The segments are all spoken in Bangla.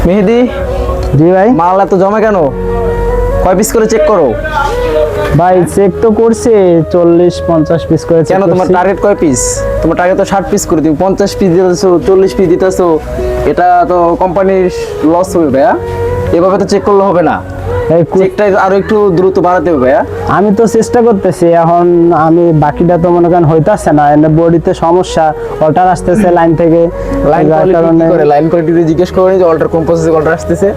মেহেদি, জি ভাই। মাল এত জমা কেন? কয় পিস করে চেক করো? ভাই চেক তো করছি 40-50 পিস করে। কেন তোমার টার্গেট কয় পিস? তোমার টার্গেট তো 60 পিস করে দিও, 50 পিস দিতেছো, 40 পিস দিতেছো, এটা তো কোম্পানির লস হবে ভাইয়া। এভাবে তো চেক করলে হবে না, চেকটা আরো একটু দ্রুত বাড়াতে হবে ভাইয়া। আমি তো চেষ্টা করতেছি, এখন আমি বাকিটা তো মনে করেন হইতাছে না, এনে বডিতে সমস্যা, অল্টার আসতেছে লাইন থেকে। লাইন কোয়ালিটি করে লাইন কোয়ালিটিতে জিজ্ঞেস করেন যে অল্টার কোন প্রসেসে অল্টার আসতেছে।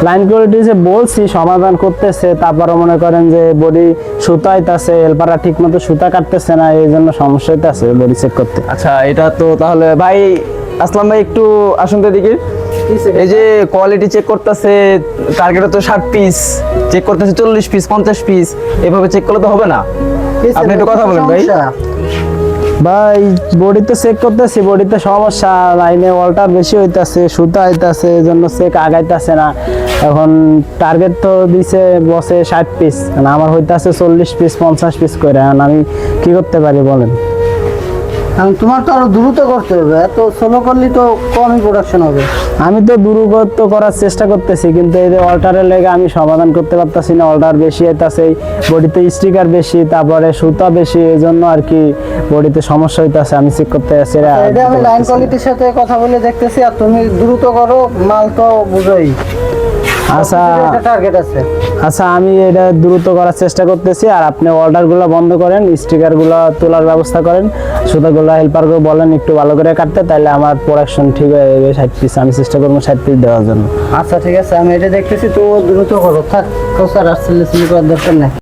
লাইন কোয়ালিটি যে বলছি সমাধান করতেছে, তারপরে মনে করেন যে বডি সুতা হইতাছে, হেল্পাররা ঠিক মতো সুতা কাটতেছে না, এই জন্য সমস্যা হইতাছে বডি চেক করতে। আচ্ছা, এটা তো তাহলে ভাই আসলাম ভাই একটু আসুন তো এদিকে। এই যে কোয়ালিটি চেক করতেছে, টার্গেটে তো 60 পিস, চেক করতেছে 40 পিস 50 পিস, এভাবে চেক করলে তো হবে না। আপনি একটু কথা বলেন ভাই। ভাই বডিতে চেক করতেছি, বডিতে সমস্যা, লাইনে অল্টার বেশি হইতাছে, সুতা হইতাছে, এই জন্য চেক আগাইতেছে না। এখন টার্গেট তো দিছে বসে 60 পিস, আমার হইতাছে 40 পিস 50 পিস করে। এখন আমি কি করতে পারি বলেন? তোমার তো আরো দ্রুত করতে হবে, এত স্লো করলে তো কমই প্রোডাকশন হবে। আমি তো দ্রুত করার চেষ্টা করতেছি, কিন্তু এই যে অল্টারের লেগে আমি সমাধান করতে পারতাছি না। অল্টার বেশি হইতাছে, বডিতে স্টিকার বেশি, তারপরে সুতা বেশি, এই জন্য আর কি বডিতে সমস্যা হইতাছে। আমি চেক করতে যাচ্ছি, এটা আমি লাইন কোয়ালিটির সাথে কথা বলে দেখতেছি, আর তুমি দ্রুত করো, মাল তো বুঝোই। আচ্ছা টার্গেট আছে। আচ্ছা, আমি এটা দ্রুত করার চেষ্টা করতেছি, আর আপনি অর্ডারগুলো বন্ধ করেন, স্টিকারগুলো তোলার ব্যবস্থা করেন, সুতাগুলো হেল্পারকে বলেন একটু ভালো করে কাটতে, তাহলে আমার প্রোডাকশন ঠিক হয়ে যাবে 60 পিস। আমি চেষ্টা করবো 60 পিস দেওয়ার জন্য। আচ্ছা ঠিক আছে, আমি এটা দেখতেছি, তো দ্রুত করো। থাক, স্যার আসলে করার দরকার নেই।